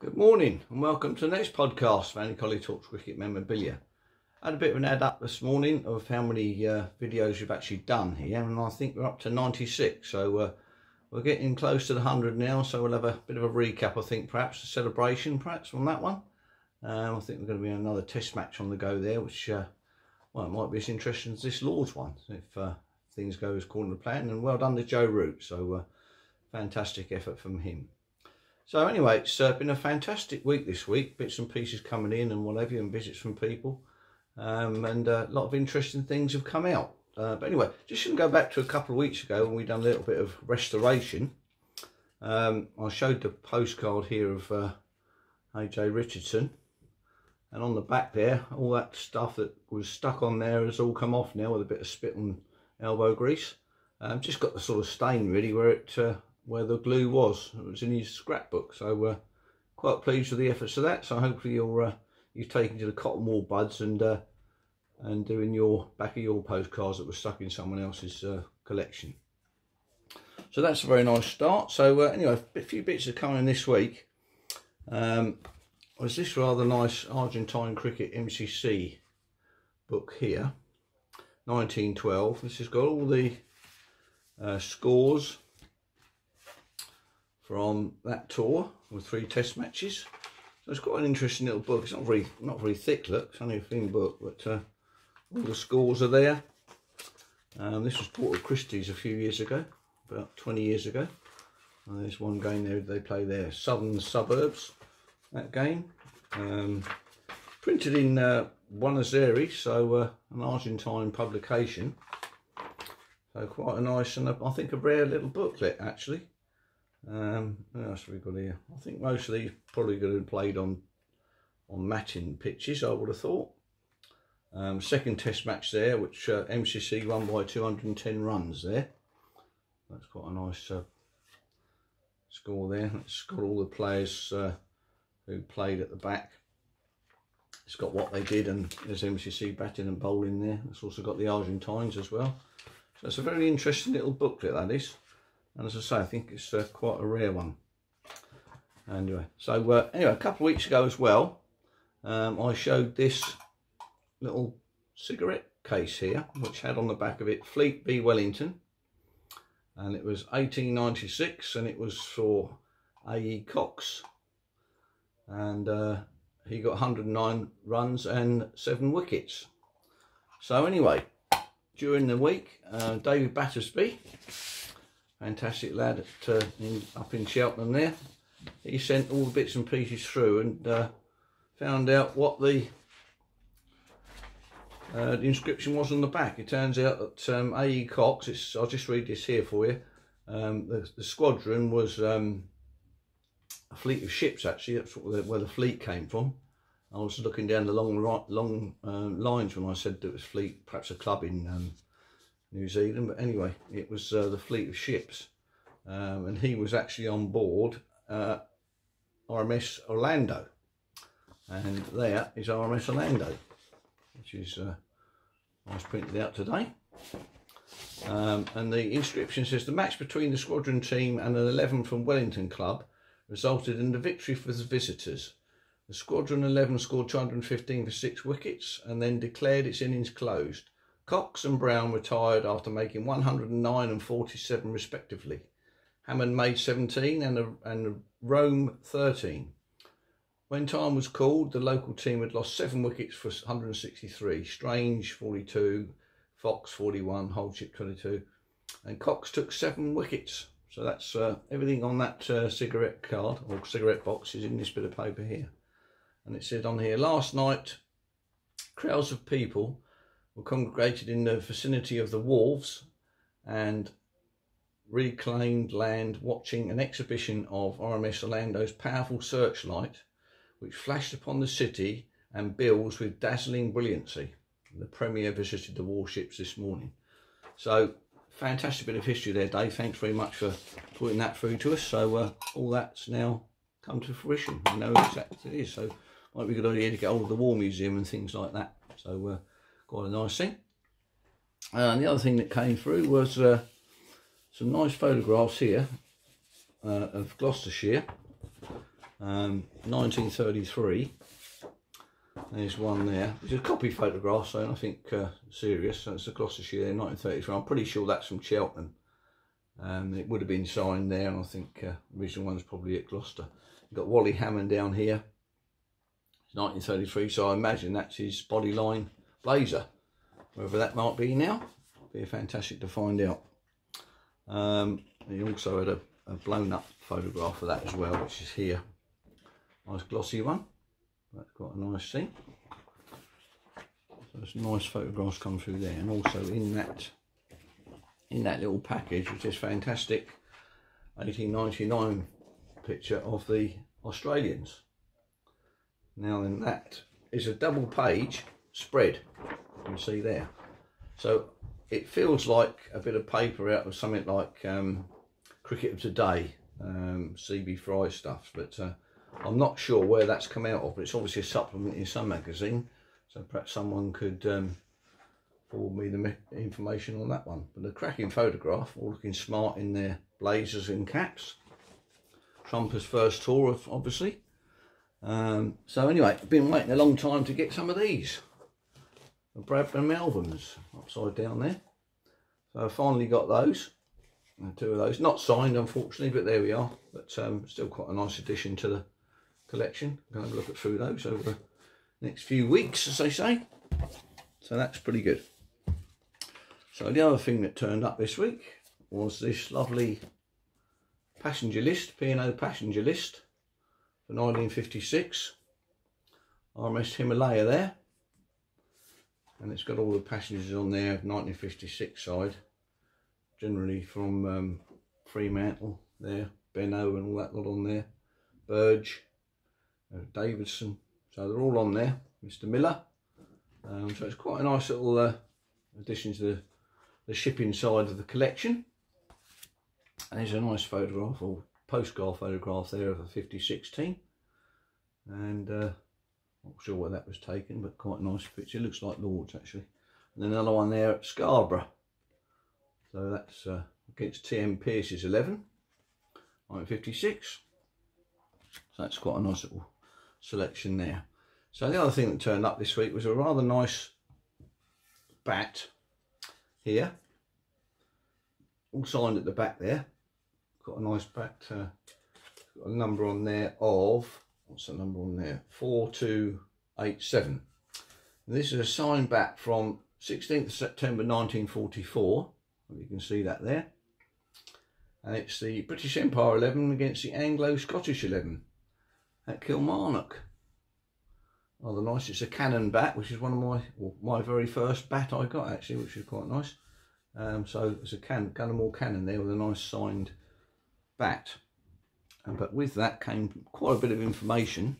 Good morning and welcome to the next podcast for Collier-talks cricket memorabilia. I had a bit of an add up this morning of how many videos we've actually done here, and I think we're up to 96, so we're getting close to the 100 now, so we'll have a bit of a recap, I think, perhaps a celebration perhaps on that one. I think we're going to be another test match on the go there, which well, it might be as interesting as this Lord's one if things go as according to plan. And well done to Joe Root, so fantastic effort from him. So anyway, it's been a fantastic week this week, bits and pieces coming in and whatever, and visits from people, and a lot of interesting things have come out. But anyway, just going to go back to a couple of weeks ago when we done a little bit of restoration. I showed the postcard here of AJ Richardson, and on the back there, all that stuff that was stuck on there has all come off now with a bit of spit and elbow grease. Just got the sort of stain really where the glue was. It was in his scrapbook, so quite pleased with the efforts of that. So hopefully you've taken to the cotton wool buds and doing your back of your postcards that were stuck in someone else's collection. So that's a very nice start. So anyway, a few bits are coming this week. Was this rather nice Argentine cricket MCC book here, 1912. This has got all the scores from that tour with 3 test matches. So it's quite an interesting little book. It's not very thick, look, it's only a thin book, but all the scores are there. This was bought at Christie's a few years ago, about 20 years ago. And there's one game there they play there, Southern Suburbs, that game. Printed in Buenos Aires, so an Argentine publication. So quite a nice and I think a rare little booklet actually. What else have we got here? I think most of these probably going to be played on matching pitches, I would have thought. Second test match there, which MCC won by 210 runs there. That's quite a nice score there. It's got all the players who played at the back. It's got what they did, and there's MCC batting and bowling there. It's also got the Argentines as well. So it's a very interesting little booklet, that is. And as I say, I think it's quite a rare one. Anyway, so anyway, a couple of weeks ago as well, I showed this little cigarette case here, which had on the back of it Fleet v Wellington, and it was 1896, and it was for A.E. Cox, and he got 109 runs and 7 wickets. So anyway, during the week, David Battersby, fantastic lad up in Cheltenham there, he sent all the bits and pieces through and found out what the inscription was on the back. It turns out that A.E. Cox, I'll just read this here for you. The squadron was a fleet of ships actually. That's where the fleet came from. I was looking down the long lines when I said that it was fleet, perhaps a club in New Zealand, but anyway, it was the fleet of ships, and he was actually on board RMS Orlando, and there is RMS Orlando, which is I was printed out today. And the inscription says the match between the squadron team and an 11 from Wellington club resulted in the victory for the visitors. The squadron 11 scored 215 for 6 wickets and then declared its innings closed. Cox and Brown retired after making 109 and 47 respectively. Hammond made 17 and Rome 13. When time was called, the local team had lost 7 wickets for 163. Strange 42, Fox 41, Holdship 22, and Cox took 7 wickets. So that's everything on that cigarette card or cigarette box is in this bit of paper here. And it said on here, last night crowds of people were congregated in the vicinity of the wharves and reclaimed land watching an exhibition of RMS Orlando's powerful searchlight, which flashed upon the city and bills with dazzling brilliancy. The Premier visited the warships this morning. So fantastic bit of history there, Dave. Thanks very much for putting that through to us. So all that's now come to fruition. We know exactly what it is. So might be a good idea to get hold of the War Museum and things like that. So quite a nice thing. And the other thing that came through was some nice photographs here of Gloucestershire. 1933. There's one there. It's a copy photograph, so nothing serious. So it's a Gloucestershire there, 1933. I'm pretty sure that's from Cheltenham. It would have been signed there, and I think the original one's probably at Gloucester. You've got Wally Hammond down here. It's 1933, so I imagine that's his bodyline blazer. Wherever that might be now, be fantastic to find out. He also had a blown up photograph of that as well, which is here. Nice glossy one. That's quite a nice thing. So there's nice photographs come through there, and also in that little package, which is fantastic, 1899 picture of the Australians. Now then, that is a double page spread, you can see there. So it feels like a bit of paper out of something like Cricket of Today, CB Fry stuff, but I'm not sure where that's come out of, but it's obviously a supplement in some magazine, so perhaps someone could forward me the information on that one. But a cracking photograph, all looking smart in their blazers and caps. Trumpers' first tour, obviously. So anyway, I've been waiting a long time to get some of these. The Bradburn albums, upside down there. So I finally got those. 2 of those, not signed unfortunately, but there we are. But still quite a nice addition to the collection. I'm going to have a look at through those over the next few weeks, as they say. So that's pretty good. So the other thing that turned up this week was this lovely passenger list, P&O passenger list for 1956. RMS Himalaya there. And it's got all the passengers on there, 1956 side. Generally from Fremantle there, Benno and all that lot on there. Burge, Davidson, so they're all on there. Mr. Miller. So it's quite a nice little addition to the shipping side of the collection. And there's a nice photograph or postcard photograph there of a 56 team. And not sure where that was taken, but quite a nice picture. It looks like Lord's actually. And then another one there at Scarborough. So that's against TM Pearce's 11, 1956. So that's quite a nice little selection there. So the other thing that turned up this week was a rather nice bat here. All signed at the back there. Got a nice bat, got a number on there of, what's the number on there? 4287. And this is a signed bat from 16th of September 1944. You can see that there. And it's the British Empire 11 against the Anglo-Scottish 11 at Kilmarnock. Rather nice. It's a cannon bat, which is one of my very first bat I got actually, which is quite nice. So it's a Gunnermore cannon there with a nice signed bat. But with that came quite a bit of information.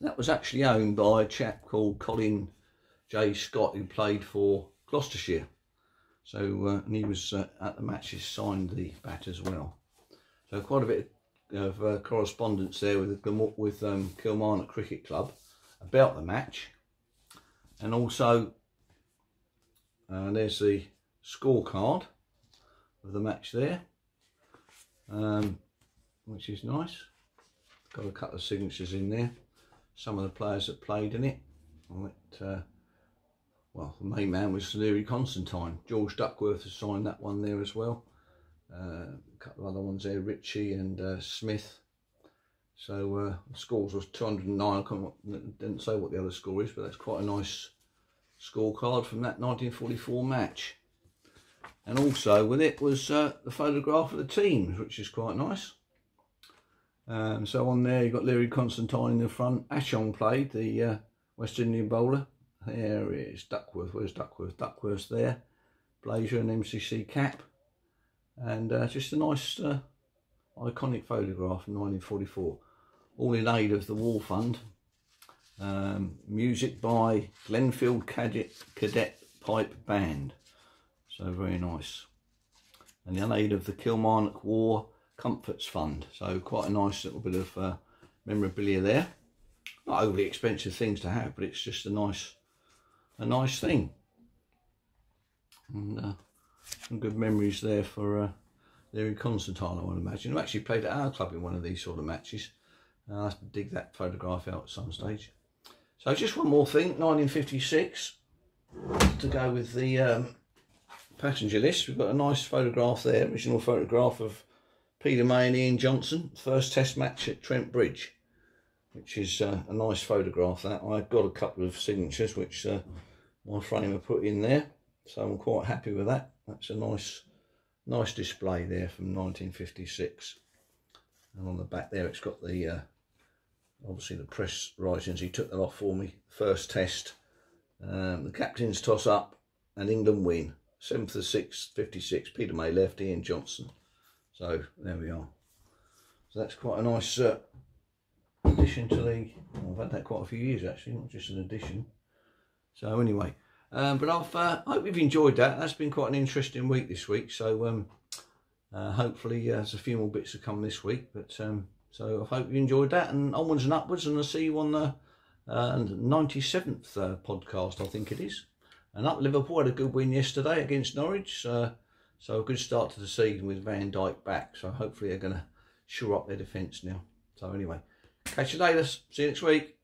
That was actually owned by a chap called Colin J. Scott, who played for Gloucestershire. So and he was at the matches, signed the bat as well. So quite a bit of correspondence there with Kilmarnock Cricket Club about the match. And also there's the scorecard of the match there, which is nice. Got a couple of signatures in there. Some of the players that played in it. Well, the main man was Leary Constantine. George Duckworth has signed that one there as well. A couple of other ones there, Ritchie and Smith. So the scores was 209. I didn't say what the other score is, but that's quite a nice scorecard from that 1944 match. And also with it was the photograph of the teams, which is quite nice. So on there you've got Leary Constantine in the front. Ashong played, the West Indian bowler. There it is, Duckworth. Where's Duckworth? Duckworth's there. Blazer and MCC cap. And just a nice iconic photograph from 1944. All in aid of the War Fund. Music by Glenfield Cadet Pipe Band. So very nice. And in aid of the Kilmarnock War Comforts Fund. So quite a nice little bit of memorabilia there. Not overly expensive things to have, but it's just a nice thing. And some good memories there for Leary Constantine, I would imagine, who actually played at our club in one of these sort of matches. I'll have to dig that photograph out at some stage. So just one more thing, 1956, to go with the passenger list. We've got a nice photograph there, original photograph of Peter May and Ian Johnson, first test match at Trent Bridge, which is a nice photograph. That I've got a couple of signatures which my framer put in there, so I'm quite happy with that. That's a nice display there from 1956. And on the back there it's got the obviously the press writings. He took that off for me. First test, the captain's toss up and England win, 7th of the 6th 56. Peter May left, Ian Johnson. So there we are. So that's quite a nice addition to the, well, I've had that quite a few years actually, not just an addition. So anyway, but I hope you've enjoyed that. That's been quite an interesting week this week. So hopefully there's a few more bits to come this week. But so I hope you enjoyed that, and onwards and upwards, and I'll see you on the 97th podcast, I think it is. And up Liverpool had a good win yesterday against Norwich. So a good start to the season with Van Dijk back. So hopefully they're going to shore up their defence now. So anyway, catch you later. See you next week.